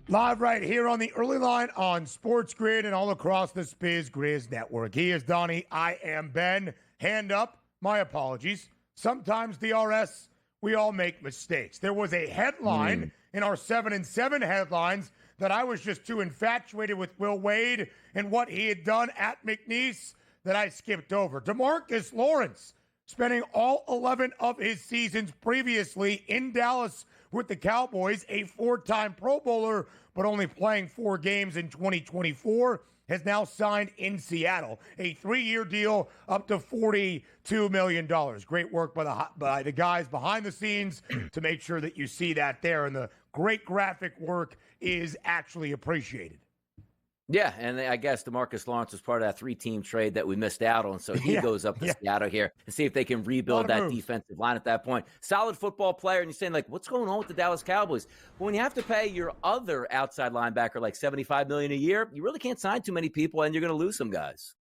Live right here on the early line on SportsGrid and all across the Spiz Grizz network. He is Donnie. I am Ben. Hand up. My apologies. Sometimes, DRS, we all make mistakes. There was a headline in our 7 and 7 headlines that I was just too infatuated with Will Wade and what he had done at McNeese that I skipped over. DeMarcus Lawrence spending all 11 of his seasons previously in Dallas with the Cowboys, a 4-time Pro Bowler, but only playing 4 games in 2024, has now signed in Seattle. A 3-year deal up to $42 million. Great work by the guys behind the scenes to make sure that you see that there. And the great graphic work is actually appreciated. Yeah, and I guess DeMarcus Lawrence was part of that 3-team trade that we missed out on, so he goes up to Seattle here and see if they can rebuild that defensive line at that point. Solid football player, and you're saying, like, what's going on with the Dallas Cowboys? Well, when you have to pay your other outside linebacker like $75 million a year, you really can't sign too many people, and you're going to lose some guys.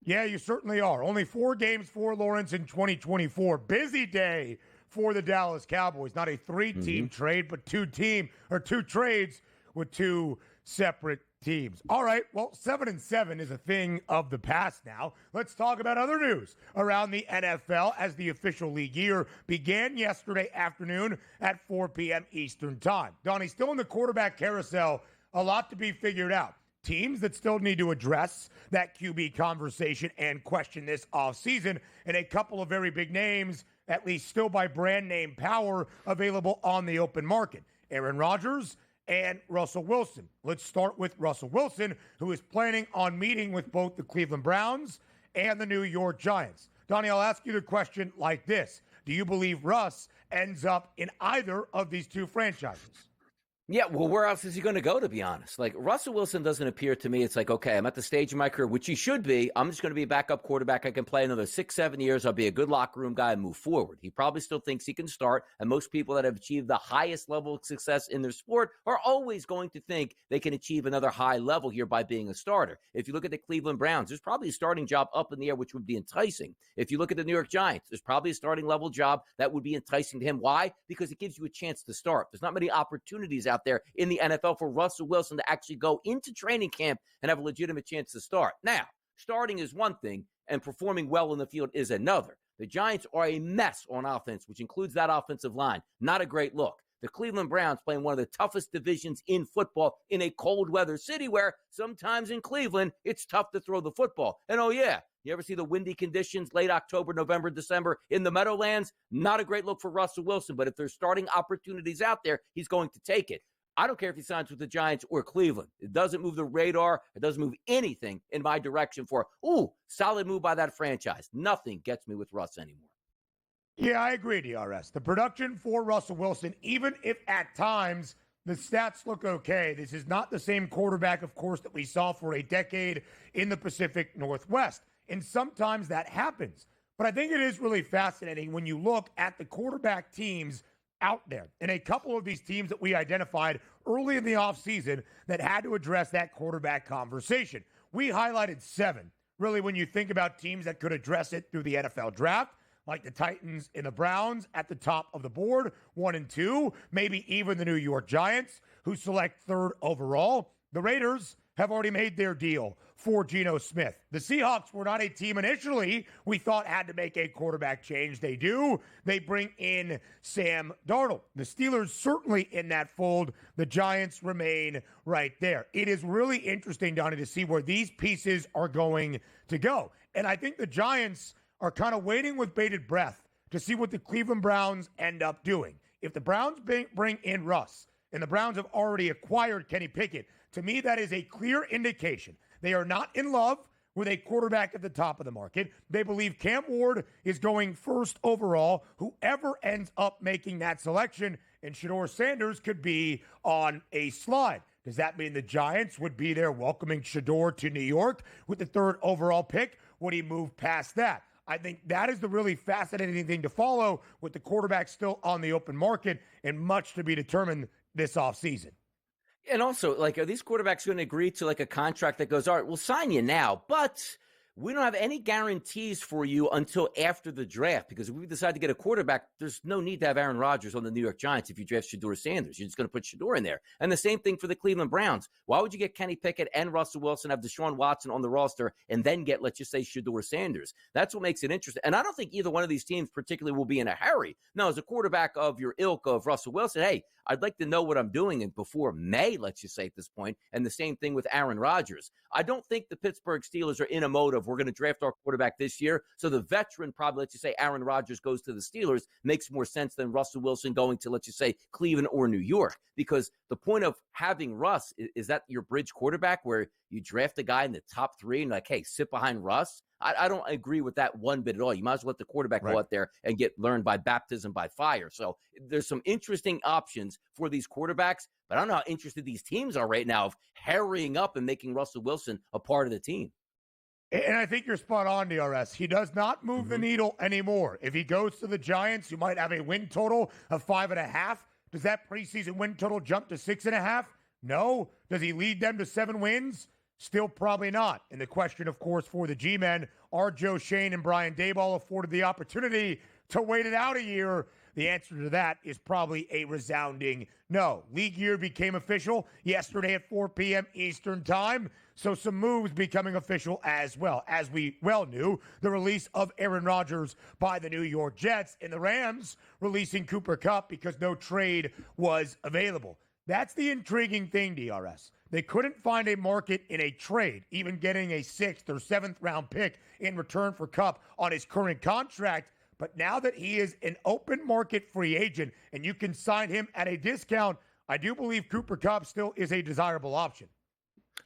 Yeah, you certainly are. Only 4 games for Lawrence in 2024. Busy day for the Dallas Cowboys. Not a 3-team trade, but 2 trades with 2 separate teams. All right, well, 7 and 7 is a thing of the past now. Let's talk about other news around the NFL as the official league year began yesterday afternoon at 4 p.m. Eastern time. Donnie, still in the quarterback carousel, a lot to be figured out. Teams that still need to address that QB conversation and question this offseason, and a couple of very big names, at least still by brand name power, available on the open market. Aaron Rodgers and Russell Wilson. Let's start with Russell Wilson, who is planning on meeting with both the Cleveland Browns and the New York Giants. Donnie, I'll ask you the question like this. Do you believe Russ ends up in either of these 2 franchises? Yeah, well, where else is he going to go, to be honest? Like, Russell Wilson doesn't appear to me, it's like, okay, I'm at the stage of my career, which he should be. I'm just going to be a backup quarterback. I can play another 6-7 years. I'll be a good locker room guy and move forward. He probably still thinks he can start, and most people that have achieved the highest level of success in their sport are always going to think they can achieve another high level here by being a starter. If you look at the Cleveland Browns, there's probably a starting job up in the air, which would be enticing. If you look at the New York Giants, there's probably a starting level job that would be enticing to him. Why? Because it gives you a chance to start. There's not many opportunities out there in the NFL for Russell Wilson to actually go into training camp and have a legitimate chance to start. Now, starting is one thing, and performing well in the field is another. The Giants are a mess on offense, which includes that offensive line. Not a great look. The Cleveland Browns playing one of the toughest divisions in football in a cold weather city where sometimes in Cleveland, it's tough to throw the football. And oh yeah, you ever see the windy conditions late October, November, December in the Meadowlands? Not a great look for Russell Wilson, but if there's starting opportunities out there, he's going to take it. I don't care if he signs with the Giants or Cleveland. It doesn't move the radar. It doesn't move anything in my direction for, solid move by that franchise. Nothing gets me with Russ anymore. Yeah, I agree, DRS. The production for Russell Wilson, even if at times the stats look okay, this is not the same quarterback, of course, that we saw for a decade in the Pacific Northwest. And sometimes that happens. But I think it is really fascinating when you look at the quarterback teams out there. And a couple of these teams that we identified early in the offseason that had to address that quarterback conversation. We highlighted 7. Really, when you think about teams that could address it through the NFL draft, like the Titans and the Browns at the top of the board, 1 and 2, maybe even the New York Giants, who select 3rd overall. The Raiders have already made their deal for Geno Smith. The Seahawks were not a team initially we thought had to make a quarterback change. They do. They bring in Sam Darnold. The Steelers certainly in that fold. The Giants remain right there. It is really interesting, Donnie, to see where these pieces are going to go. And I think the Giants are kind of waiting with bated breath to see what the Cleveland Browns end up doing. If the Browns bring in Russ, and the Browns have already acquired Kenny Pickett, to me that is a clear indication they are not in love with a quarterback at the top of the market. They believe Cam Ward is going 1st overall. Whoever ends up making that selection, and Shedeur Sanders could be on a slide. Does that mean the Giants would be there welcoming Shedeur to New York with the 3rd overall pick? Would he move past that? I think that is the really fascinating thing to follow with the quarterback still on the open market and much to be determined this offseason. And also, like, are these quarterbacks going to agree to like a contract that goes, all right, we'll sign you now, but we don't have any guarantees for you until after the draft, because if we decide to get a quarterback, there's no need to have Aaron Rodgers on the New York Giants if you draft Shedeur Sanders. You're just going to put Shedeur in there. And the same thing for the Cleveland Browns. Why would you get Kenny Pickett and Russell Wilson, have Deshaun Watson on the roster, and then get, let's just say, Shedeur Sanders? That's what makes it interesting. And I don't think either one of these teams particularly will be in a hurry. Now, as a quarterback of your ilk of Russell Wilson, hey, I'd like to know what I'm doing and before May, let's just say at this point. And the same thing with Aaron Rodgers. I don't think the Pittsburgh Steelers are in a mode of we're going to draft our quarterback this year. So the veteran, probably, let's just say Aaron Rodgers goes to the Steelers, makes more sense than Russell Wilson going to, let's just say, Cleveland or New York. Because the point of having Russ is that your bridge quarterback where you draft a guy in the top 3 and like, hey, sit behind Russ. I don't agree with that one bit at all. You might as well let the quarterback go out there and get learned by baptism by fire. So there's some interesting options for these quarterbacks, but I don't know how interested these teams are right now of hurrying up and making Russell Wilson a part of the team. And I think you're spot on, DRS. He does not move the needle anymore. If he goes to the Giants, who might have a win total of 5.5, does that preseason win total jump to 6.5? No. Does he lead them to 7 wins? Still probably not. And the question, of course, for the G-men, are Joe Shane and Brian Daboll afforded the opportunity to wait it out a year? The answer to that is probably a resounding no. League year became official yesterday at 4 p.m. Eastern time, so some moves becoming official as well. As we well knew, the release of Aaron Rodgers by the New York Jets and the Rams releasing Cooper Kupp because no trade was available. That's the intriguing thing, DRS. They couldn't find a market in a trade, even getting a 6th or 7th round pick in return for Kupp on his current contract. But now that he is an open market free agent and you can sign him at a discount, I do believe Cooper Kupp still is a desirable option.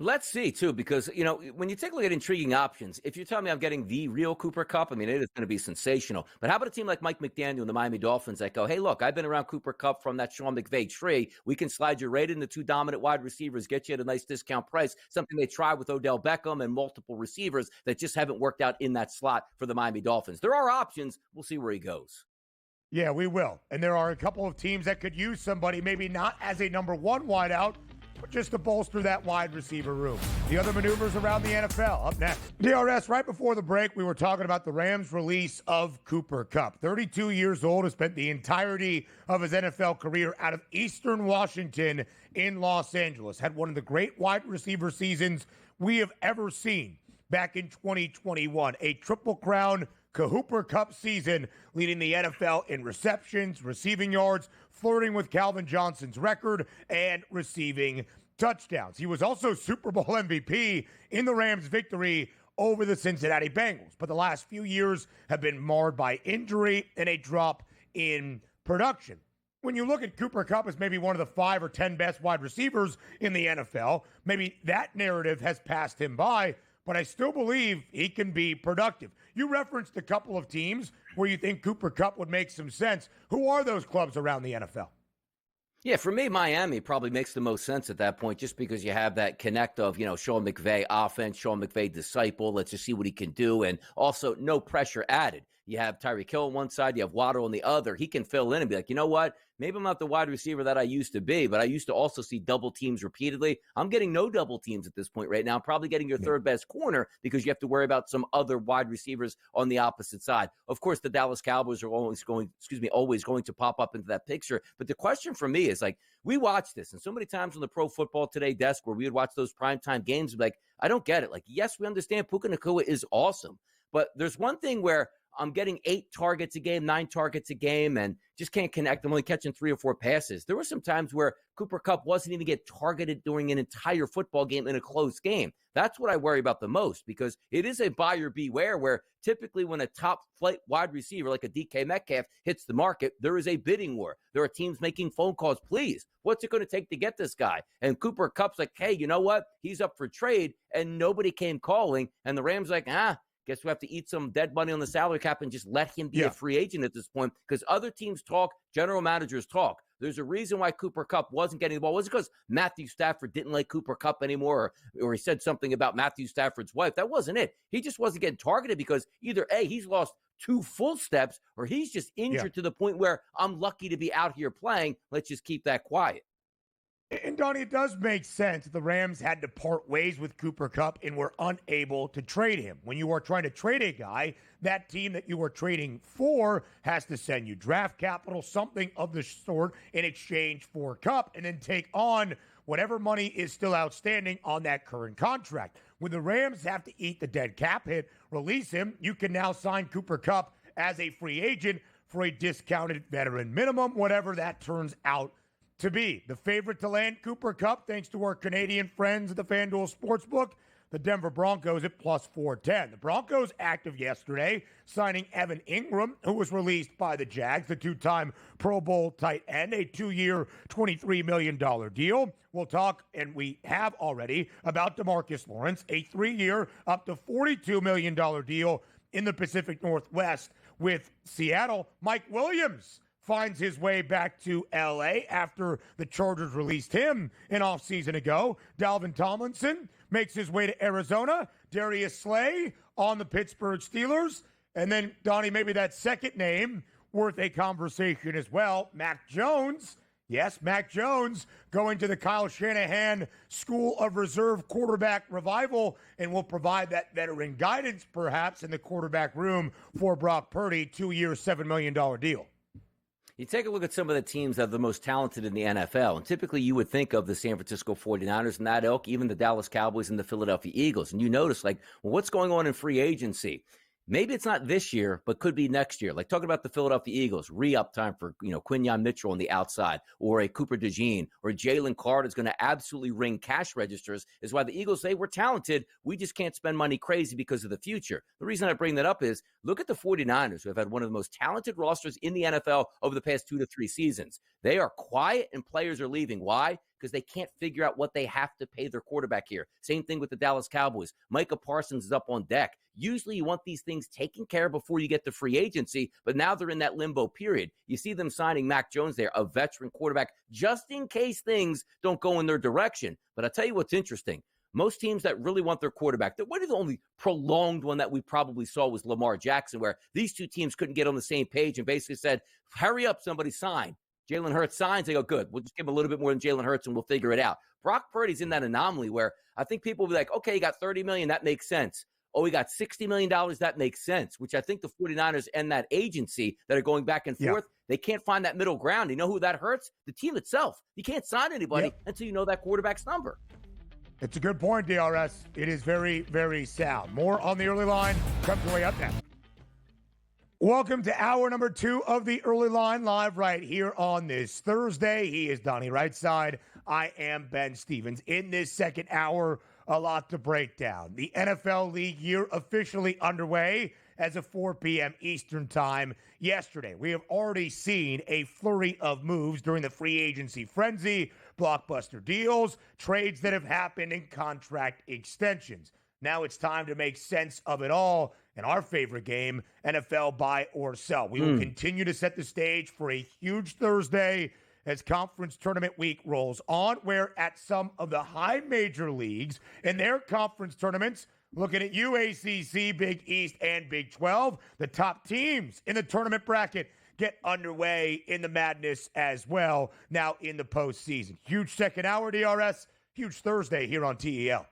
Let's see, too, because, you know, when you take a look at intriguing options, if you tell me I'm getting the real Cooper Kupp, I mean, it is going to be sensational. But how about a team like Mike McDaniel and the Miami Dolphins that go, hey, look, I've been around Cooper Kupp from that Sean McVay tree. We can slide you right into 2 dominant wide receivers, get you at a nice discount price, something they tried with Odell Beckham and multiple receivers that just haven't worked out in that slot for the Miami Dolphins. There are options. We'll see where he goes. Yeah, we will. And there are a couple of teams that could use somebody, maybe not as a number 1 wideout, but just to bolster that wide receiver room. The other maneuvers around the NFL up next. DRS, right before the break, we were talking about the Rams' release of Cooper Kupp. 32 years old, has spent the entirety of his NFL career out of Eastern Washington in Los Angeles. Had one of the great wide receiver seasons we have ever seen back in 2021. A Triple Crown Cooper Kupp season, leading the NFL in receptions, receiving yards, flirting with Calvin Johnson's record, and receiving touchdowns. He was also Super Bowl MVP in the Rams' victory over the Cincinnati Bengals. But the last few years have been marred by injury and a drop in production. When you look at Cooper Kupp as maybe one of the 5 or 10 best wide receivers in the NFL, maybe that narrative has passed him by, but I still believe he can be productive. You referenced a couple of teams where you think Cooper Kupp would make some sense. Who are those clubs around the NFL? Yeah, for me, Miami probably makes the most sense at that point, just because you have that connect of, you know, Sean McVay offense, Sean McVay disciple. Let's just see what he can do. And also no pressure added. You have Tyreek Hill on one side, you have Waddle on the other. He can fill in and be like, you know what? Maybe I'm not the wide receiver that I used to be, but I used to also see double teams repeatedly. I'm getting no double teams at this point right now. Probably getting your third best corner because you have to worry about some other wide receivers on the opposite side. Of course, the Dallas Cowboys are always going to pop up into that picture. But the question for me is, like, we watch this, and so many times on the Pro Football Today desk where we would watch those primetime games, like, I don't get it. Like, yes, we understand Puka Nacua is awesome, but there's one thing where I'm getting 8 targets a game, 9 targets a game, and just can't connect. I'm only catching 3 or 4 passes. There were some times where Cooper Kupp wasn't even get targeted during an entire football game in a close game. That's what I worry about the most, because it is a buyer beware where typically when a top flight wide receiver like a DK Metcalf hits the market, there is a bidding war. There are teams making phone calls. Please, what's it going to take to get this guy? And Cooper Kupp's like, hey, you know what? He's up for trade, and nobody came calling. And the Rams like, guess we have to eat some dead money on the salary cap and just let him be a free agent at this point, because other teams talk, general managers talk. There's a reason why Cooper Kupp wasn't getting the ball. It wasn't because Matthew Stafford didn't like Cooper Kupp anymore, or he said something about Matthew Stafford's wife. That wasn't it. He just wasn't getting targeted because either A, he's lost 2 full steps, or he's just injured to the point where I'm lucky to be out here playing. Let's just keep that quiet. And Donnie, it does make sense that the Rams had to part ways with Cooper Kupp and were unable to trade him. When you are trying to trade a guy, that team that you are trading for has to send you draft capital, something of the sort, in exchange for Kupp, and then take on whatever money is still outstanding on that current contract. When the Rams have to eat the dead cap hit, release him, you can now sign Cooper Kupp as a free agent for a discounted veteran minimum, whatever that turns out to be. The favorite to land Cooper Kupp, thanks to our Canadian friends at the FanDuel Sportsbook, the Denver Broncos at plus 410. The Broncos active yesterday, signing Evan Ingram, who was released by the Jags, the two-time Pro Bowl tight end, a 2-year, $23 million deal. We'll talk, and we have already, about DeMarcus Lawrence, a 3-year, up to $42 million deal in the Pacific Northwest with Seattle. Mike Williams finds his way back to L.A. after the Chargers released him an offseason ago. Dalvin Tomlinson makes his way to Arizona. Darius Slay on the Pittsburgh Steelers. And then, Donnie, maybe that second name worth a conversation as well. Mac Jones. Yes, Mac Jones going to the Kyle Shanahan School of Reserve Quarterback Revival and will provide that veteran guidance, perhaps, in the quarterback room for Brock Purdy. 2-year, $7 million deal. You take a look at some of the teams that are the most talented in the NFL, and typically you would think of the San Francisco 49ers and that ilk, even the Dallas Cowboys and the Philadelphia Eagles. And you notice, well, what's going on in free agency? Maybe it's not this year, but could be next year. Like talking about the Philadelphia Eagles, re-up time for Quinyon Mitchell on the outside, or a Cooper DeJean, or Jalen Carter is going to absolutely ring cash registers. Is why the Eagles say we're talented. We just can't spend money crazy because of the future. The reason I bring that up is look at the 49ers, who have had one of the most talented rosters in the NFL over the past 2 to 3 seasons. They are quiet and players are leaving. Why? Because they can't figure out what they have to pay their quarterback here. Same thing with the Dallas Cowboys. Micah Parsons is up on deck. Usually you want these things taken care of before you get to free agency, but now they're in that limbo period. You see them signing Mac Jones there, a veteran quarterback, just in case things don't go in their direction. But I'll tell you what's interesting. Most teams that really want their quarterback, the only prolonged one that we probably saw was Lamar Jackson, where these two teams couldn't get on the same page and basically said, hurry up, somebody sign. Jalen Hurts signs, they go, good. We'll just give him a little bit more than Jalen Hurts and we'll figure it out. Brock Purdy's in that anomaly where I think people will be like, okay, he got $30 million, that makes sense. Oh, he got $60 million, that makes sense, which I think the 49ers and that agency that are going back and forth, they can't find that middle ground. You know who that hurts? The team itself. You can't sign anybody until you know that quarterback's number. It's a good point, DRS. It is very, very sound. More on the early line comes your way up next. Welcome to hour number 2 of the early line, live right here on this Thursday. He is Donnie Rightside. I am Ben Stevens. In this second hour, a lot to break down. The NFL League year officially underway as of 4 p.m. Eastern time yesterday. We have already seen a flurry of moves during the free agency frenzy, blockbuster deals, trades that have happened, and contract extensions. Now it's time to make sense of it all in our favorite game, NFL buy or sell. We will continue to set the stage for a huge Thursday as conference tournament week rolls on, where at some of the high major leagues in their conference tournaments, looking at you, ACC, Big East, and Big 12, the top teams in the tournament bracket get underway in the madness as well now in the postseason. Huge second hour, DRS. Huge Thursday here on TEL.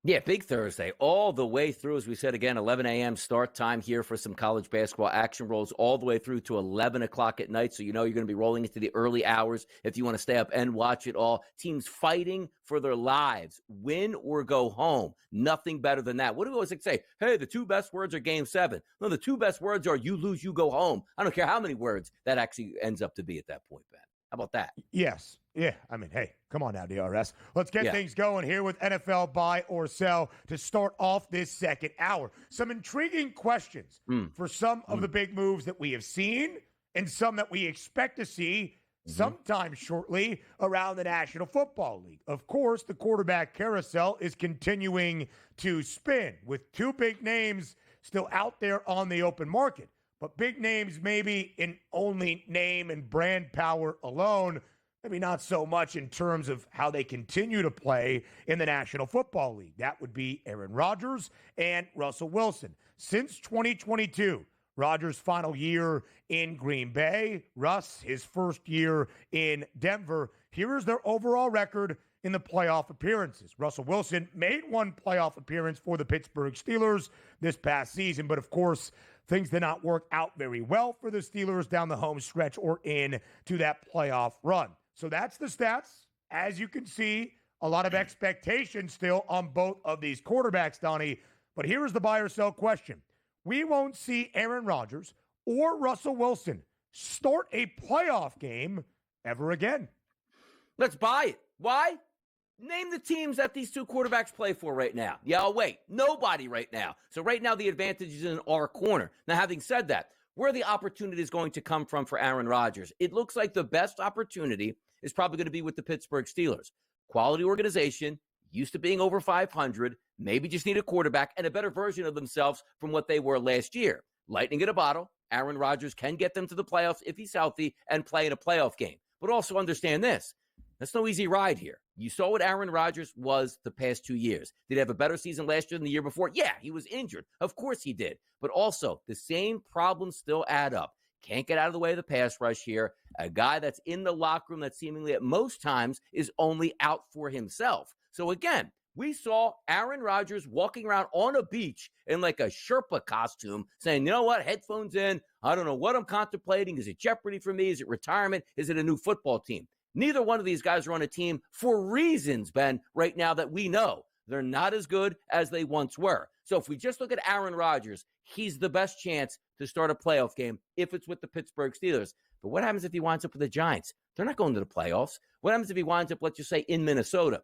Yeah, big Thursday all the way through, as we said again, 11 a.m. start time here for some college basketball action rolls all the way through to 11 o'clock at night. So you know you're going to be rolling into the early hours if you want to stay up and watch it all. Teams fighting for their lives, win or go home. Nothing better than that. What do we always say? Hey, the 2 best words are game 7. No, the 2 best words are you lose, you go home. I don't care how many words that actually ends up to be at that point, Ben. How about that? Yes. Yeah. I mean, hey, come on now, DRS. Let's get things going here with NFL buy or sell to start off this second hour. Some intriguing questions for some of the big moves that we have seen and some that we expect to see sometime shortly around the National Football League. Of course, the quarterback carousel is continuing to spin with 2 big names still out there on the open market. But big names maybe in only name and brand power alone, maybe not so much in terms of how they continue to play in the National Football League. That would be Aaron Rodgers and Russell Wilson. Since 2022, Rodgers' final year in Green Bay, Russ, his first year in Denver, Here is their overall record in the playoff appearances. Russell Wilson made one playoff appearance for the Pittsburgh Steelers this past season, but of course, things did not work out very well for the Steelers down the home stretch or in to that playoff run. So that's the stats. As you can see, a lot of expectation still on both of these quarterbacks, Donnie. But here is the buy or sell question. We won't see Aaron Rodgers or Russell Wilson start a playoff game ever again. Let's buy it. Why? Name the teams that these two quarterbacks play for right now. Yeah, I'll wait. Nobody right now. So right now the advantage is in our corner. Now, having said that, where the opportunity is going to come from for Aaron Rodgers, it looks like the best opportunity is probably going to be with the Pittsburgh Steelers. Quality organization, used to being over 500, maybe just need a quarterback and a better version of themselves from what they were last year. Lightning in a bottle. Aaron Rodgers can get them to the playoffs if he's healthy and play in a playoff game. But also understand this. That's no easy ride here. You saw what Aaron Rodgers was the past 2 years. Did he have a better season last year than the year before? Yeah, he was injured. Of course he did. But also, the same problems still add up. Can't get out of the way of the pass rush here. A guy that's in the locker room that seemingly at most times is only out for himself. So again, we saw Aaron Rodgers walking around on a beach in like a Sherpa costume saying, you know what, headphones in. I don't know what I'm contemplating. Is it jeopardy for me? Is it retirement? Is it a new football team? Neither one of these guys are on a team for reasons, Ben, right now that we know. They're not as good as they once were. So if we just look at Aaron Rodgers, he's the best chance to start a playoff game if it's with the Pittsburgh Steelers. But what happens if he winds up with the Giants? They're not going to the playoffs. What happens if he winds up, let's just say, in Minnesota?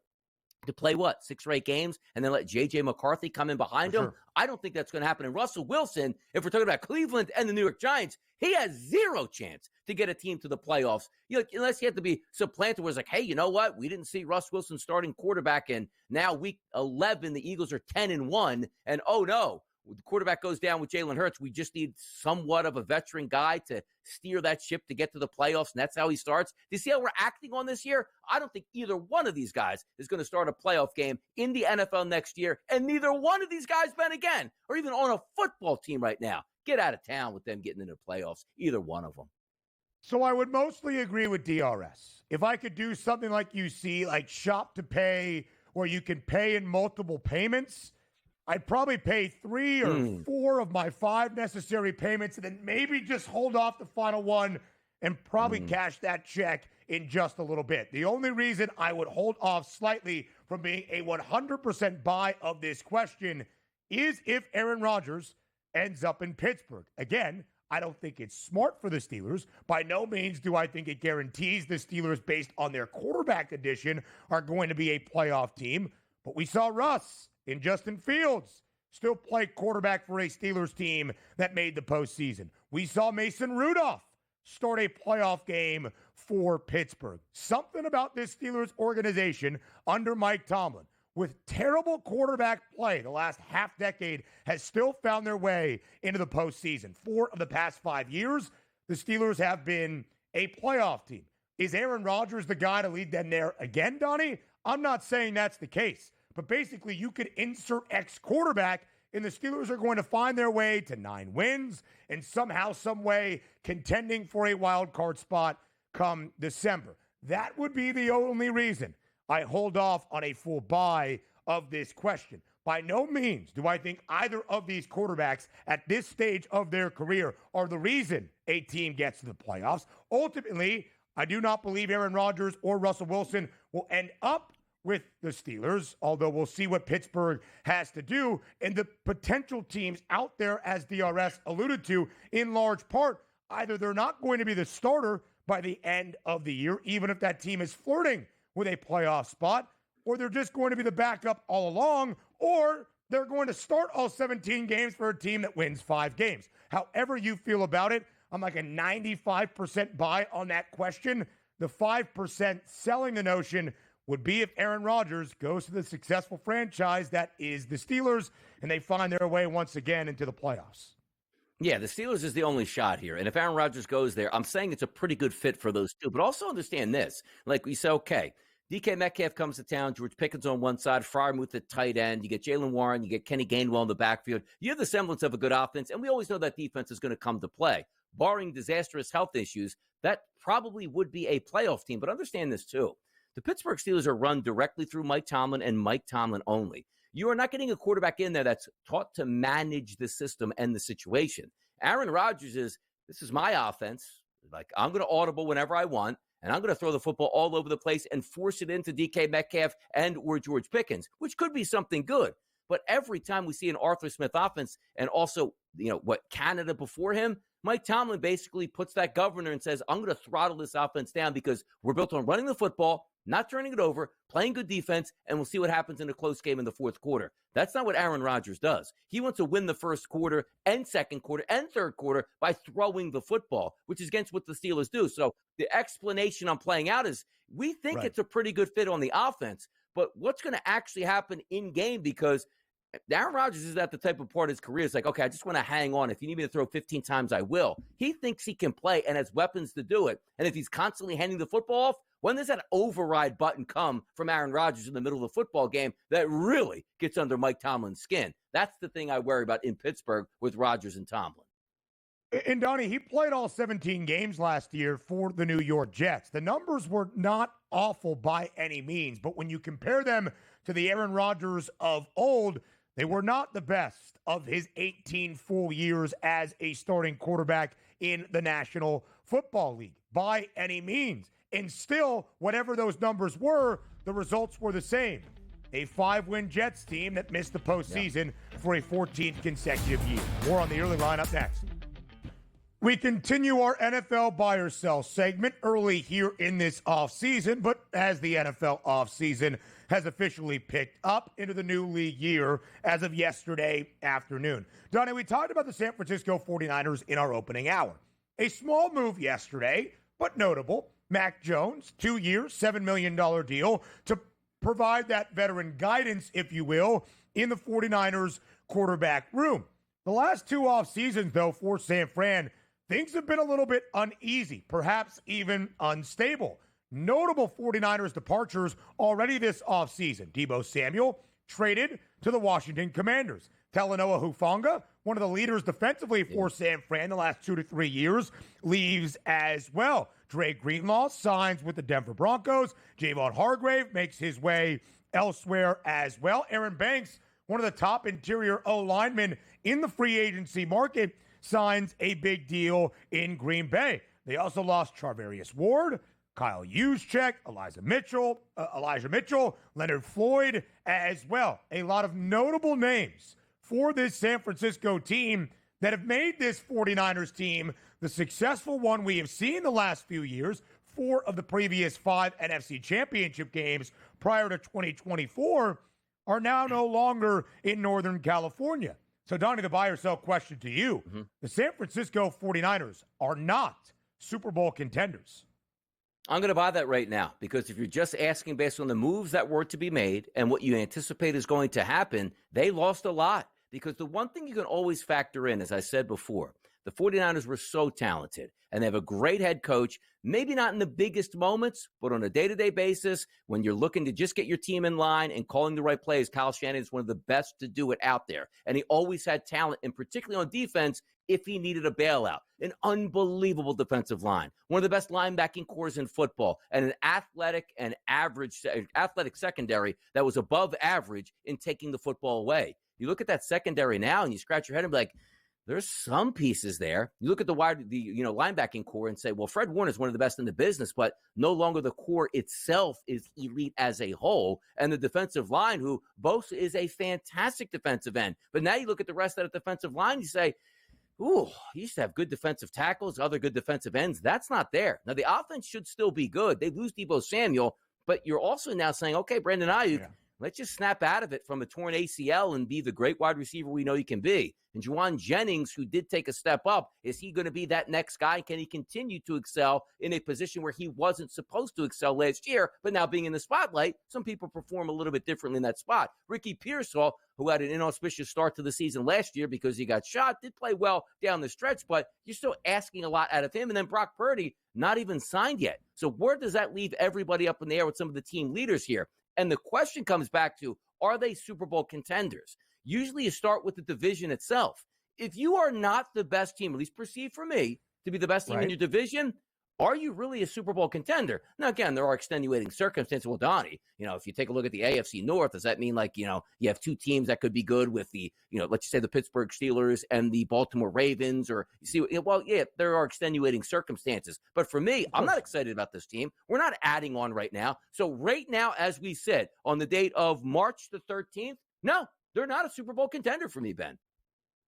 To play what, 6 or 8 games and then let J.J. McCarthy come in behind him? Sure. I don't think that's going to happen. And Russell Wilson, if we're talking about Cleveland and the New York Giants, he has zero chance to get a team to the playoffs. You know, unless he had to be supplanted where it's like, hey, you know what? We didn't see Russ Wilson starting quarterback, and now week 11, the Eagles are 10-1, and oh no, the quarterback goes down with Jalen Hurts. We just need somewhat of a veteran guy to steer that ship to get to the playoffs, and that's how he starts. Do you see how we're acting on this year? I don't think either one of these guys is going to start a playoff game in the NFL next year, and neither one of these guys, Ben, again, or even on a football team right now. Get out of town with them getting into the playoffs, either one of them. So I would mostly agree with DRS. If I could do something like you see, like shop to pay, where you can pay in multiple payments, I'd probably pay 3 or 4 of my 5 necessary payments and then maybe just hold off the final one and probably cash that check in just a little bit. The only reason I would hold off slightly from being a 100% buy of this question is if Aaron Rodgers ends up in Pittsburgh. Again, I don't think it's smart for the Steelers. By no means do I think it guarantees the Steelers, based on their quarterback addition, are going to be a playoff team. But we saw Russ in Justin Fields still play quarterback for a Steelers team that made the postseason. We saw Mason Rudolph start a playoff game for Pittsburgh. Something about this Steelers organization under Mike Tomlin, with terrible quarterback play the last half decade, has still found their way into the postseason. 4 of the past 5 years, the Steelers have been a playoff team. Is Aaron Rodgers the guy to lead them there again, Donnie? I'm not saying that's the case. But basically, you could insert X quarterback, and the Steelers are going to find their way to 9 wins and somehow, some way, contending for a wild card spot come December. That would be the only reason I hold off on a full buy of this question. By no means do I think either of these quarterbacks at this stage of their career are the reason a team gets to the playoffs. Ultimately, I do not believe Aaron Rodgers or Russell Wilson will end up with the Steelers, although we'll see what Pittsburgh has to do. And the potential teams out there, as DRS alluded to, in large part, either they're not going to be the starter by the end of the year, even if that team is flirting with a playoff spot, or they're just going to be the backup all along, or they're going to start all 17 games for a team that wins 5 games. However you feel about it, I'm like a 95% buy on that question. The 5% selling the notion would be if Aaron Rodgers goes to the successful franchise that is the Steelers, and they find their way once again into the playoffs. Yeah, the Steelers is the only shot here. And if Aaron Rodgers goes there, I'm saying it's a pretty good fit for those two. But also understand this. Like we say, okay, DK Metcalf comes to town, George Pickens on one side, Freiermuth at tight end. You get Jalen Warren, you get Kenny Gainwell in the backfield. You have the semblance of a good offense, and we always know that defense is going to come to play. barring disastrous health issues, that probably would be a playoff team. But understand this too. The Pittsburgh Steelers are run directly through Mike Tomlin and Mike Tomlin only. You are not getting a quarterback in there that's taught to manage the system and the situation. Aaron Rodgers this is my offense. Like, I'm going to audible whenever I want, and I'm going to throw the football all over the place and force it into DK Metcalf and or George Pickens, which could be something good. But every time we see an Arthur Smith offense and also, Canada before him, Mike Tomlin basically puts that governor and says, I'm going to throttle this offense down because we're built on running the football, not turning it over, playing good defense, and we'll see what happens in a close game in the fourth quarter. That's not what Aaron Rodgers does. He wants to win the first quarter and second quarter and third quarter by throwing the football, which is against what the Steelers do. So the explanation I'm playing out is we think it's a pretty good fit on the offense, but what's going to actually happen in game, because Aaron Rodgers is at the type of part of his career. It's like, okay, I just want to hang on. If you need me to throw 15 times, I will. He thinks he can play and has weapons to do it. And if he's constantly handing the football off, when does that override button come from Aaron Rodgers in the middle of the football game that really gets under Mike Tomlin's skin? That's the thing I worry about in Pittsburgh with Rodgers and Tomlin. And Donnie, he played all 17 games last year for the New York Jets. The numbers were not awful by any means, but when you compare them to the Aaron Rodgers of old, they were not the best of his 18 full years as a starting quarterback in the National Football League by any means. And still, whatever those numbers were, the results were the same. A 5-win Jets team that missed the postseason for a 14th consecutive year. More on the early lineup next. We continue our NFL buy or sell segment early here in this offseason, but as the NFL offseason has officially picked up into the new league year as of yesterday afternoon. Donnie, we talked about the San Francisco 49ers in our opening hour. A small move yesterday, but notable. Mac Jones, 2 years, $7 million deal to provide that veteran guidance, if you will, in the 49ers quarterback room. The last two off seasons, though, for San Fran, things have been a little bit uneasy, perhaps even unstable. Notable 49ers departures already this offseason. Deebo Samuel traded to the Washington Commanders. Talanoa Hufanga, one of the leaders defensively for San Fran the last 2 to 3 years, leaves as well. Dre Greenlaw signs with the Denver Broncos. Javon Hargrave makes his way elsewhere as well. Aaron Banks, one of the top interior O-linemen in the free agency market, signs a big deal in Green Bay. They also lost Charvarius Ward, Kyle Juszczyk, Elijah Mitchell, Leonard Floyd as well. A lot of notable names for this San Francisco team that have made this 49ers team the successful one we have seen the last few years. 4 of the previous 5 NFC Championship games prior to 2024 are now no longer in Northern California. So, Donnie, the buy or sell question to you. The San Francisco 49ers are not Super Bowl contenders. I'm going to buy that right now, because if you're just asking based on the moves that were to be made and what you anticipate is going to happen, they lost a lot. Because the one thing you can always factor in, as I said before, the 49ers were so talented and they have a great head coach, maybe not in the biggest moments, but on a day-to-day basis, when you're looking to just get your team in line and calling the right plays, Kyle Shanahan is one of the best to do it out there. And he always had talent, and particularly on defense, if he needed a bailout. An unbelievable defensive line, one of the best linebacking cores in football, and an athletic secondary that was above average in taking the football away. You look at that secondary now and you scratch your head and be like, there's some pieces there. You look at the linebacking core and say, well, Fred Warner is one of the best in the business, but no longer the core itself is elite as a whole. And the defensive line, who boasts is a fantastic defensive end. But now you look at the rest of the defensive line, you say, ooh, he used to have good defensive tackles, other good defensive ends. That's not there. Now, the offense should still be good. They lose Deebo Samuel, but you're also now saying, okay, Brandon Ayuk, let's just snap out of it from a torn ACL and be the great wide receiver we know he can be. And Juwan Jennings, who did take a step up, is he going to be that next guy? Can he continue to excel in a position where he wasn't supposed to excel last year, but now being in the spotlight, some people perform a little bit differently in that spot. Ricky Pearsall, who had an inauspicious start to the season last year because he got shot, did play well down the stretch, but you're still asking a lot out of him. And then Brock Purdy, not even signed yet. So where does that leave everybody up in the air with some of the team leaders here? And the question comes back to, are they Super Bowl contenders? Usually you start with the division itself. If you are not the best team, at least perceived for me, to be the best team in your division, are you really a Super Bowl contender? Now, again, there are extenuating circumstances. Well, Donnie, if you take a look at the AFC North, does that mean you have two teams that could be good with the, let's just say the Pittsburgh Steelers and the Baltimore Ravens, or you see, well, yeah, there are extenuating circumstances. But for me, I'm not excited about this team. We're not adding on right now. So right now, as we said, on the date of March the 13th, no, they're not a Super Bowl contender for me, Ben.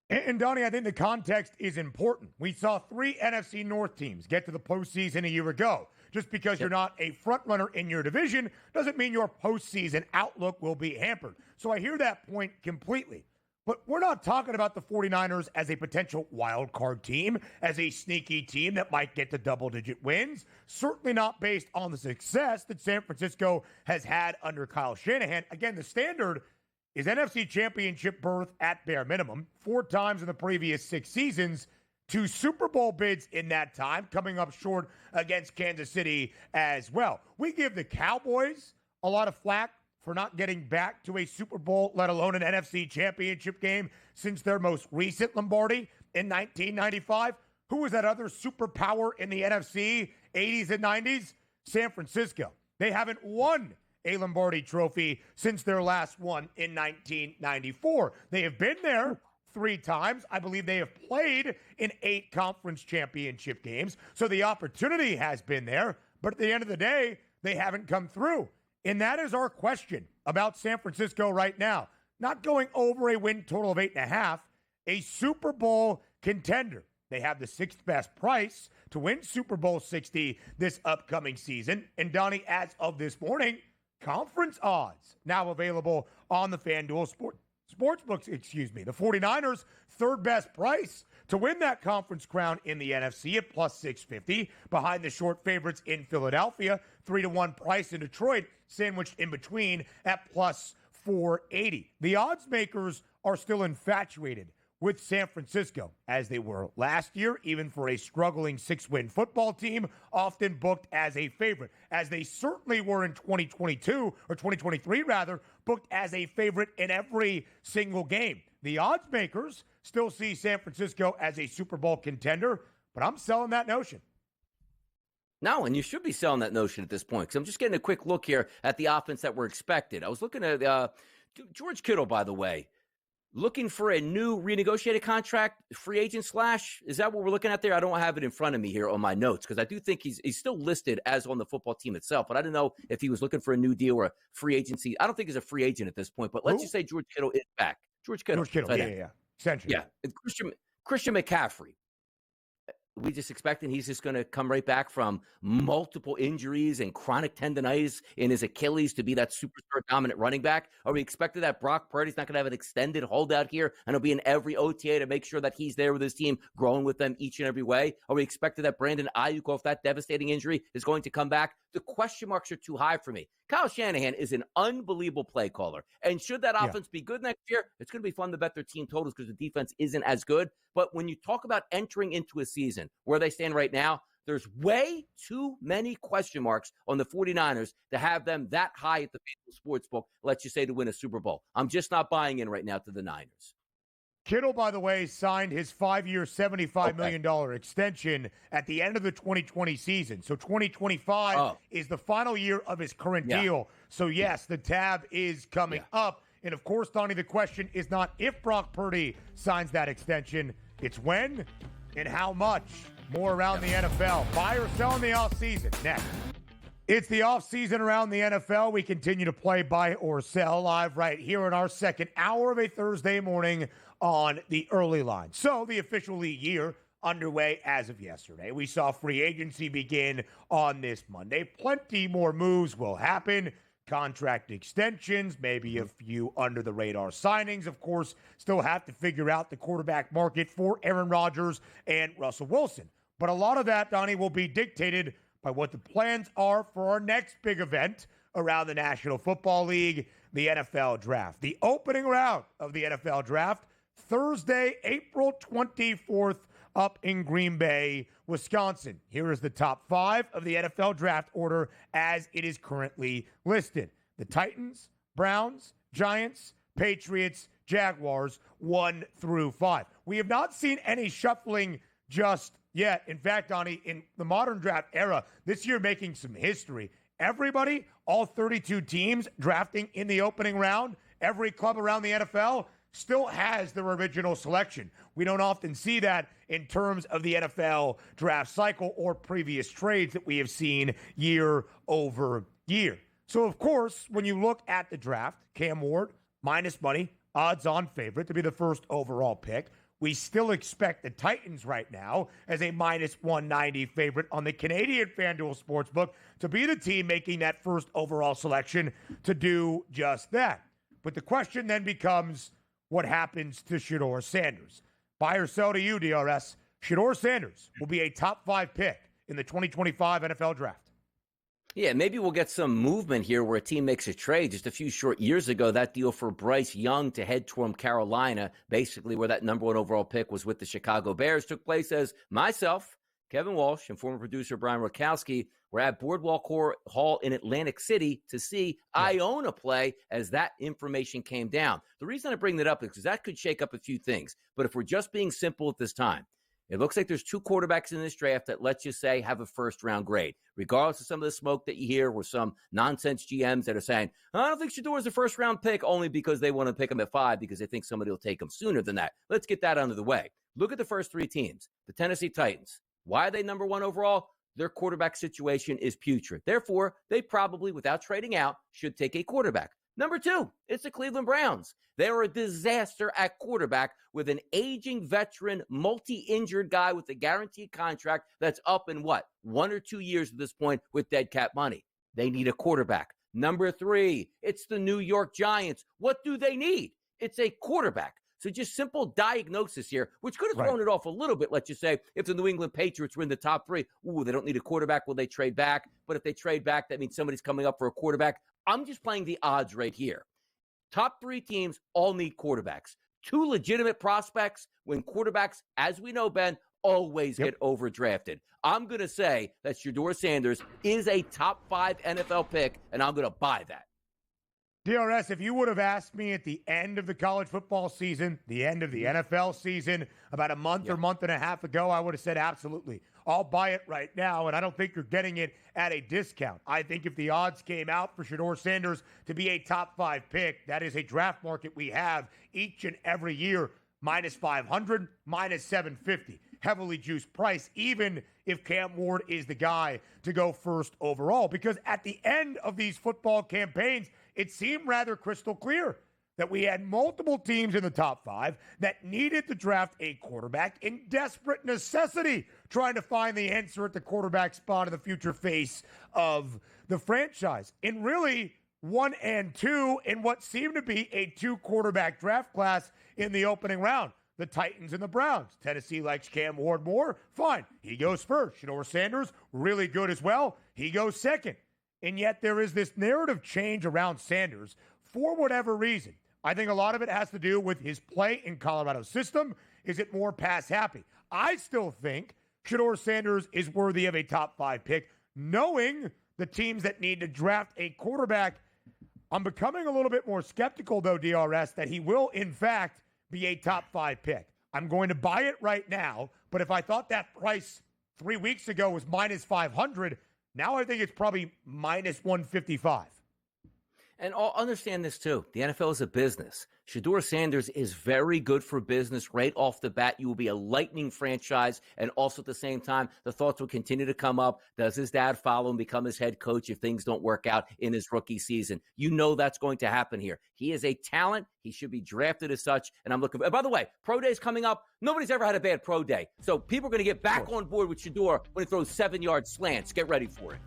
And Donnie, I think the context is important. We saw 3 NFC North teams get to the postseason a year ago. Just because you're not a front runner in your division doesn't mean your postseason outlook will be hampered. So I hear that point completely. But we're not talking about the 49ers as a potential wild card team, as a sneaky team that might get to double-digit wins. Certainly not based on the success that San Francisco has had under Kyle Shanahan. Again, the standard is NFC Championship berth at bare minimum, 4 times in the previous 6 seasons, 2 Super Bowl bids in that time, coming up short against Kansas City as well. We give the Cowboys a lot of flack for not getting back to a Super Bowl, let alone an NFC Championship game, since their most recent Lombardi in 1995. Who was that other superpower in the NFC, 80s and 90s? San Francisco. They haven't won a Lombardi trophy since their last one in 1994. They have been there 3 times. I believe they have played in 8 conference championship games. So the opportunity has been there. But at the end of the day, they haven't come through. And that is our question about San Francisco right now. Not going over a win total of 8.5, a Super Bowl contender. They have the 6th best price to win Super Bowl 60 this upcoming season. And Donnie, as of this morning, conference odds now available on the FanDuel Sportsbooks, The 49ers, 3rd best price to win that conference crown in the NFC at plus 650, behind the short favorites in Philadelphia, 3-1 price in Detroit, sandwiched in between at plus 480. The odds makers are still infatuated with San Francisco, as they were last year, even for a struggling 6-win football team, often booked as a favorite, as they certainly were in 2022, or 2023 rather, booked as a favorite in every single game. The odds makers still see San Francisco as a Super Bowl contender, but I'm selling that notion. No, and you should be selling that notion at this point, because I'm just getting a quick look here at the offense that we're expected. I was looking at George Kittle, by the way, looking for a new renegotiated contract, free agent / is that what we're looking at there? I don't have it in front of me here on my notes, because I do think he's still listed as on the football team itself, but I don't know if he was looking for a new deal or a free agency. I don't think he's a free agent at this point, but let's just say George Kittle is back. George Kittle, yeah. Essentially. Yeah, Christian McCaffrey. We just expecting he's just going to come right back from multiple injuries and chronic tendonitis in his Achilles to be that superstar dominant running back? Are we expecting that Brock Purdy's not going to have an extended holdout here and he'll be in every OTA to make sure that he's there with his team, growing with them each and every way? Are we expecting that Brandon Ayuk, off that devastating injury, is going to come back? The question marks are too high for me. Kyle Shanahan is an unbelievable play caller. And should that offense be good next year, it's going to be fun to bet their team totals because the defense isn't as good. But when you talk about entering into a season where they stand right now, there's way too many question marks on the 49ers to have them that high at the FanDuel Sportsbook, let's just say, to win a Super Bowl. I'm just not buying in right now to the Niners. Kittle, by the way, signed his 5-year, $75 million extension at the end of the 2020 season. So 2025 is the final year of his current deal. So, yes, the tab is coming up. And, of course, Donnie, the question is not if Brock Purdy signs that extension. It's when and how much. More around the NFL. Buy or sell in the offseason. Next. It's the offseason around the NFL. We continue to play buy or sell live right here in our second hour of a Thursday morning on the early line. So the official league year underway as of yesterday. We saw free agency begin on this Monday. Plenty more moves will happen. Contract extensions, maybe a few under-the-radar signings. Of course, still have to figure out the quarterback market for Aaron Rodgers and Russell Wilson. But a lot of that, Donnie, will be dictated by what the plans are for our next big event around the National Football League, the NFL Draft. The opening round of the NFL Draft, Thursday, April 24th, up in Green Bay, Wisconsin. Here is the top 5 of the NFL Draft order as it is currently listed. The Titans, Browns, Giants, Patriots, Jaguars, 1 through 5. We have not seen any shuffling just yet. In fact, Donnie, in the modern draft era, this year making some history. Everybody, all 32 teams drafting in the opening round, every club around the NFL still has their original selection. We don't often see that in terms of the NFL draft cycle or previous trades that we have seen year over year. So, of course, when you look at the draft, Cam Ward, minus money, odds-on favorite to be the first overall pick. We still expect the Titans right now as a minus 190 favorite on the Canadian FanDuel Sportsbook to be the team making that first overall selection to do just that. But the question then becomes, what happens to Shedeur Sanders? Buy or sell to you, DRS. Shedeur Sanders will be a top 5 pick in the 2025 NFL Draft. Yeah, maybe we'll get some movement here where a team makes a trade. Just a few short years ago, that deal for Bryce Young to head toward Carolina, basically where that number 1 overall pick was with the Chicago Bears, took place as myself, Kevin Walsh, and former producer Brian Rokowski were at Boardwalk Hall in Atlantic City to see Iona play as that information came down. The reason I bring that up is because that could shake up a few things. But if we're just being simple at this time, it looks like there's 2 quarterbacks in this draft that, let's just say, have a first-round grade. Regardless of some of the smoke that you hear with some nonsense GMs that are saying, I don't think Shedeur is a first-round pick, only because they want to pick him at 5 because they think somebody will take him sooner than that. Let's get that out of the way. Look at the first 3 teams. The Tennessee Titans. Why are they number 1 overall? Their quarterback situation is putrid. Therefore, they probably, without trading out, should take a quarterback. Number 2, it's the Cleveland Browns. They are a disaster at quarterback with an aging veteran, multi-injured guy with a guaranteed contract that's up in 1 or 2 years at this point with dead cap money. They need a quarterback. Number 3, it's the New York Giants. What do they need? It's a quarterback. So just simple diagnosis here, which could have thrown it off a little bit, let's just say, if the New England Patriots were in the top 3. Ooh, they don't need a quarterback. Will they trade back? But if they trade back, that means somebody's coming up for a quarterback. I'm just playing the odds right here. Top 3 teams all need quarterbacks. 2 legitimate prospects when quarterbacks, as we know, Ben, always get overdrafted. I'm going to say that Shedeur Sanders is a top 5 NFL pick, and I'm going to buy that. DRS, if you would have asked me at the end of the college football season, the end of the NFL season, about a month or month and a half ago, I would have said absolutely. I'll buy it right now, and I don't think you're getting it at a discount. I think if the odds came out for Shedeur Sanders to be a top 5 pick, that is a draft market we have each and every year, minus 500, minus 750. Heavily juiced price, even if Cam Ward is the guy to go first overall. Because at the end of these football campaigns, it seemed rather crystal clear that we had multiple teams in the top 5 that needed to draft a quarterback in desperate necessity, trying to find the answer at the quarterback spot of the future face of the franchise. And really, 1 and 2 in what seemed to be a 2-quarterback draft class in the opening round. The Titans and the Browns. Tennessee likes Cam Ward more. Fine. He goes first. Shedeur Sanders, really good as well. He goes second. And yet there is this narrative change around Sanders for whatever reason. I think a lot of it has to do with his play in Colorado's system. Is it more pass happy? I still think Shedeur Sanders is worthy of a top 5 pick, knowing the teams that need to draft a quarterback. I'm becoming a little bit more skeptical, though, DRS, that he will, in fact, be a top 5 pick. I'm going to buy it right now, but if I thought that price 3 weeks ago was minus 500, now I think it's probably minus 155. And I'll understand this too. The NFL is a business. Shedeur Sanders is very good for business right off the bat. You will be a lightning franchise. And also at the same time, the thoughts will continue to come up. Does his dad follow and become his head coach if things don't work out in his rookie season? You know that's going to happen here. He is a talent. He should be drafted as such. And I'm looking for, by the way, pro day's coming up. Nobody's ever had a bad pro day. So people are going to get back on board with Shedeur when he throws 7-yard slants. Get ready for it.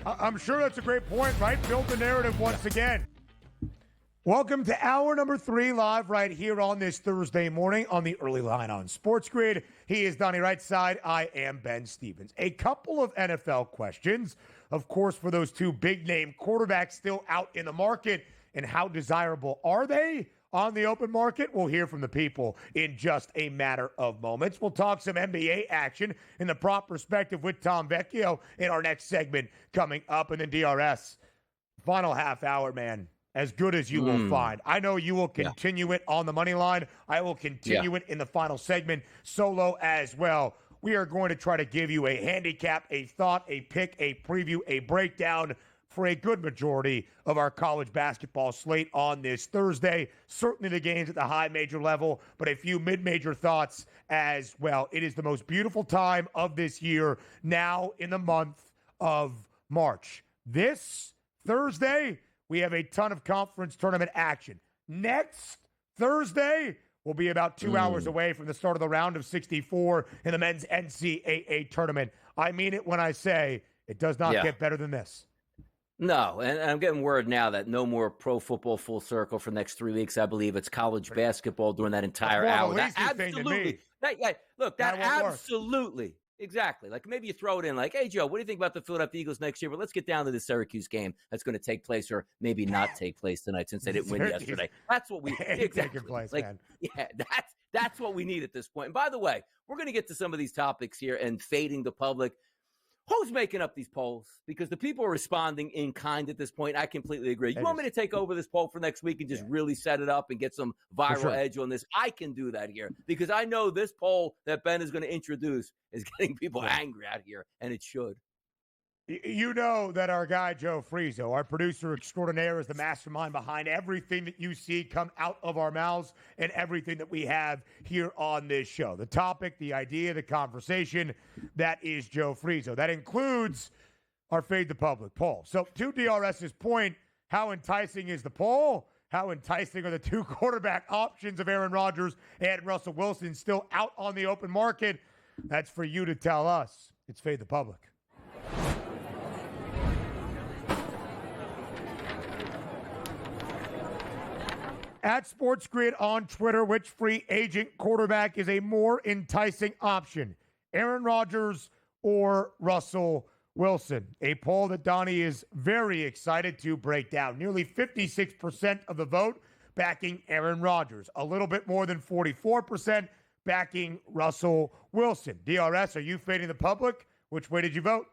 I'm sure that's a great point, right? Build the narrative once again. Welcome to hour number 3 live right here on this Thursday morning on the early line on SportsGrid. He is Donnie Rightside. I am Ben Stevens. A couple of NFL questions, of course, for those 2 big-name quarterbacks still out in the market. And how desirable are they on the open market? We'll hear from the people in just a matter of moments. We'll talk some NBA action in the prop perspective with Tom Vecchio in our next segment coming up. And then DRS, final half hour, man, as good as you will find. I know you will continue it on the money line. I will continue it in the final segment solo as well. we are going to try to give you a handicap, a thought, a pick, a preview, a breakdown for a good majority of our college basketball slate on this Thursday. Certainly the games at the high major level, but a few mid-major thoughts as well. It is the most beautiful time of this year now in the month of March. This Thursday, we have a ton of conference tournament action. Next Thursday, we'll be about 2 hours away from the start of the round of 64 in the men's NCAA tournament. I mean it when I say it does not get better than this. No, and I'm getting word now that no more pro football full circle for the next 3 weeks. I believe it's college basketball during that entire hour. That absolutely. Absolutely. Exactly. Like maybe you throw it in like, hey, Joe, what do you think about the Philadelphia Eagles next year? But let's get down to the Syracuse game that's going to take place or maybe not take place tonight since they didn't win yesterday. That's what we taking place, man. Yeah, that's what we need at this point. And by the way, we're going to get to some of these topics here and fading the public. Who's making up these polls? Because the people are responding in kind at this point. I completely agree. You want me to take over this poll for next week and just really set it up and get some viral edge on this? I can do that here because I know this poll that Ben is going to introduce is getting people angry out here, and it should. You know that our guy, Joe Frizo, our producer extraordinaire, is the mastermind behind everything that you see come out of our mouths and everything that we have here on this show. The topic, the idea, the conversation, that is Joe Frizo. That includes our Fade the Public poll. So to DRS's point, how enticing is the poll? How enticing are the two quarterback options of Aaron Rodgers and Russell Wilson still out on the open market? That's for you to tell us. It's Fade the Public. At SportsGrid on Twitter, which free agent quarterback is a more enticing option, Aaron Rodgers or Russell Wilson? A poll that Donnie is very excited to break down. Nearly 56% of the vote backing Aaron Rodgers. A little bit more than 44% backing Russell Wilson. DRS, are you fading the public? Which way did you vote?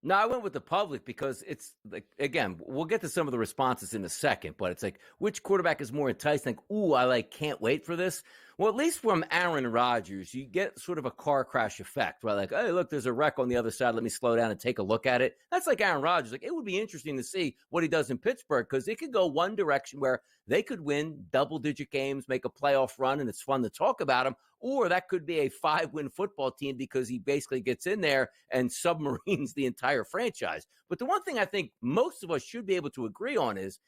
No, I went with the public because it's like, again, we'll get to some of the responses in a second, but it's like, which quarterback is more enticing? Like, can't wait for this. Well, at least from Aaron Rodgers, you get sort of a car crash effect, right? Like, hey, look, there's a wreck on the other side. Let me slow down and take a look at it. That's like Aaron Rodgers. Like, it would be interesting to see what he does in Pittsburgh because it could go one direction where they could win double-digit games, make a playoff run, and it's fun to talk about him. Or that could be a 5-win football team because he basically gets in there and submarines the entire franchise. But the one thing I think most of us should be able to agree on is,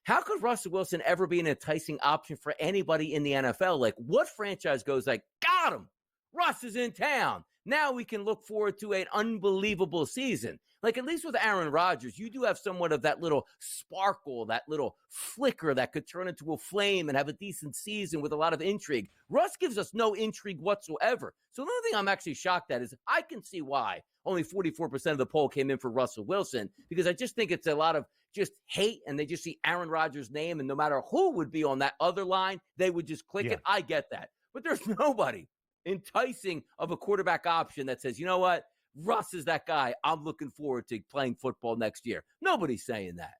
how could Russell Wilson ever be an enticing option for anybody in the NFL? Like, what franchise goes like, got him, Russ is in town. Now we can look forward to an unbelievable season. Like, at least with Aaron Rodgers, you do have somewhat of that little sparkle, that little flicker that could turn into a flame and have a decent season with a lot of intrigue. Russ gives us no intrigue whatsoever. So the only thing I'm actually shocked at is I can see why only 44% of the poll came in for Russell Wilson, because I just think it's a lot of just hate, and they just see Aaron Rodgers' name, and no matter who would be on that other line, they would just click it. I get that. But there's nobody enticing of a quarterback option that says, you know what, Russ is that guy. I'm looking forward to playing football next year. Nobody's saying that.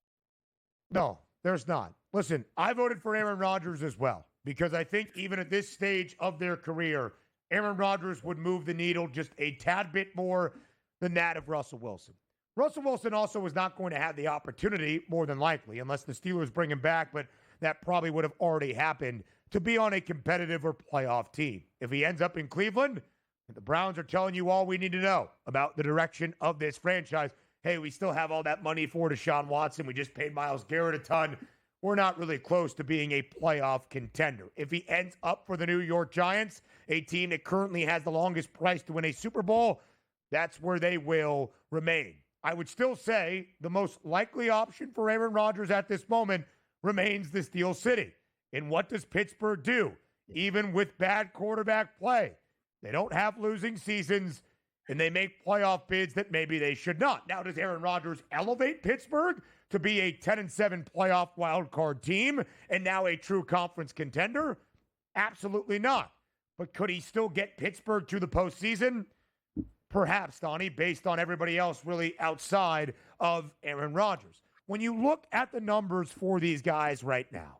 No, there's not. Listen, I voted for Aaron Rodgers as well, because I think even at this stage of their career, Aaron Rodgers would move the needle just a tad bit more than that of Russell Wilson. Russell Wilson also is not going to have the opportunity, more than likely, unless the Steelers bring him back, but that probably would have already happened, to be on a competitive or playoff team. If he ends up in Cleveland, the Browns are telling you all we need to know about the direction of this franchise. Hey, we still have all that money for Deshaun Watson. We just paid Myles Garrett a ton. We're not really close to being a playoff contender. If he ends up for the New York Giants, a team that currently has the longest price to win a Super Bowl, that's where they will remain. I would still say the most likely option for Aaron Rodgers at this moment remains the Steel City. And what does Pittsburgh do? Even with bad quarterback play, they don't have losing seasons, and they make playoff bids that maybe they should not. Now, does Aaron Rodgers elevate Pittsburgh to be a 10-7 playoff wildcard team and now a true conference contender? Absolutely not. But could he still get Pittsburgh to the postseason? Perhaps, Donnie, based on everybody else really outside of Aaron Rodgers. When you look at the numbers for these guys right now,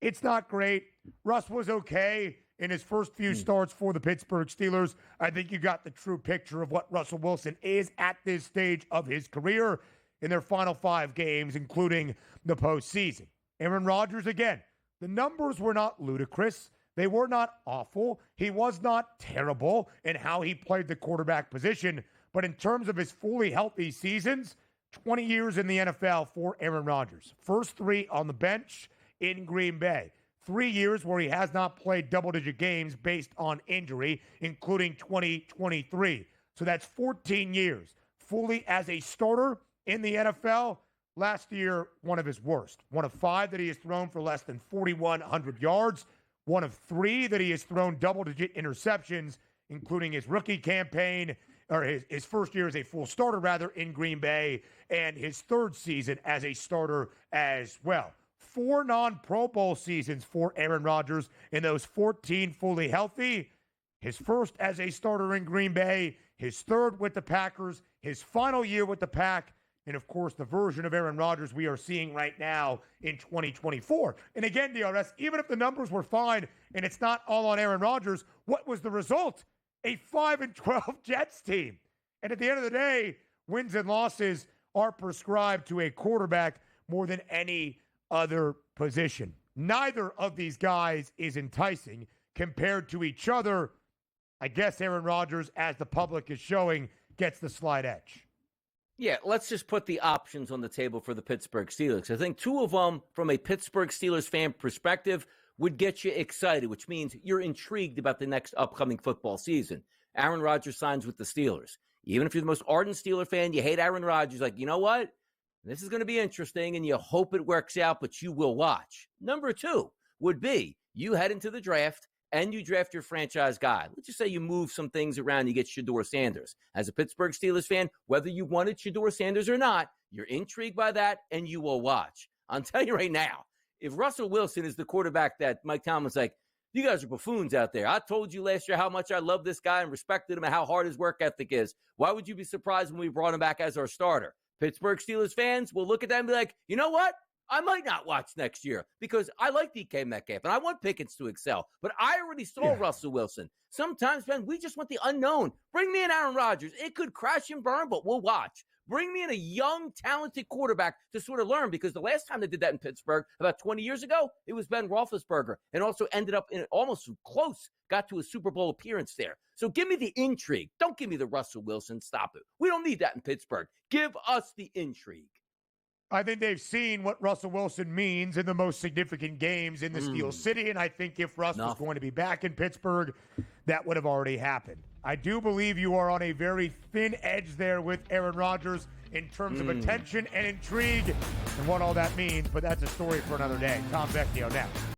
it's not great. Russ was okay in his first few starts for the Pittsburgh Steelers, I think you got the true picture of what Russell Wilson is at this stage of his career in their final 5 games, including the postseason. Aaron Rodgers, again, the numbers were not ludicrous. They were not awful. He was not terrible in how he played the quarterback position. But in terms of his fully healthy seasons, 20 years in the NFL for Aaron Rodgers. First 3 on the bench in Green Bay. 3 years where he has not played double-digit games based on injury, including 2023. So that's 14 years fully as a starter in the NFL. Last year, one of his worst. One of 5 that he has thrown for less than 4,100 yards. One of 3 that he has thrown double-digit interceptions, including his rookie campaign, or his first year as a full starter, rather, in Green Bay, and his 3rd season as a starter as well. 4 non-Pro Bowl seasons for Aaron Rodgers in those 14 fully healthy. His first as a starter in Green Bay, his 3rd with the Packers, his final year with the Pack, and, of course, the version of Aaron Rodgers we are seeing right now in 2024. And again, DRS, even if the numbers were fine and it's not all on Aaron Rodgers, what was the result? A 5-12 Jets team. And at the end of the day, wins and losses are prescribed to a quarterback more than any other position. Neither of these guys is enticing compared to each other. I guess Aaron Rodgers, as the public is showing, gets the slight edge. Yeah, let's just put the options on the table for the Pittsburgh Steelers. I think 2 of them, from a Pittsburgh Steelers fan perspective, would get you excited, which means you're intrigued about the next upcoming football season. Aaron Rodgers signs with the Steelers. Even if you're the most ardent Steeler fan, you hate Aaron Rodgers, like, you know what? This is going to be interesting, and you hope it works out, but you will watch. Number 2 would be you head into the draft, and you draft your franchise guy. Let's just say you move some things around, you get Shedeur Sanders. As a Pittsburgh Steelers fan, whether you wanted Shedeur Sanders or not, you're intrigued by that, and you will watch. I'll tell you right now, if Russell Wilson is the quarterback that Mike Tomlin's like, you guys are buffoons out there. I told you last year how much I love this guy and respected him and how hard his work ethic is. Why would you be surprised when we brought him back as our starter? Pittsburgh Steelers fans will look at that and be like, you know what? I might not watch next year because I like DK Metcalf and I want Pickens to excel. But I already saw Russell Wilson. Sometimes, man, we just want the unknown. Bring me in Aaron Rodgers. It could crash and burn, but we'll watch. Bring me in a young, talented quarterback to sort of learn, because the last time they did that in Pittsburgh, about 20 years ago, it was Ben Roethlisberger, and also ended up in almost close, got to a Super Bowl appearance there. So give me the intrigue. Don't give me the Russell Wilson. Stop it. We don't need that in Pittsburgh. Give us the intrigue. I think they've seen what Russell Wilson means in the most significant games in the Steel City, and I think if Russ was going to be back in Pittsburgh, that would have already happened. I do believe you are on a very thin edge there with Aaron Rodgers in terms of attention and intrigue and what all that means, but that's a story for another day. Tom Vecchio next.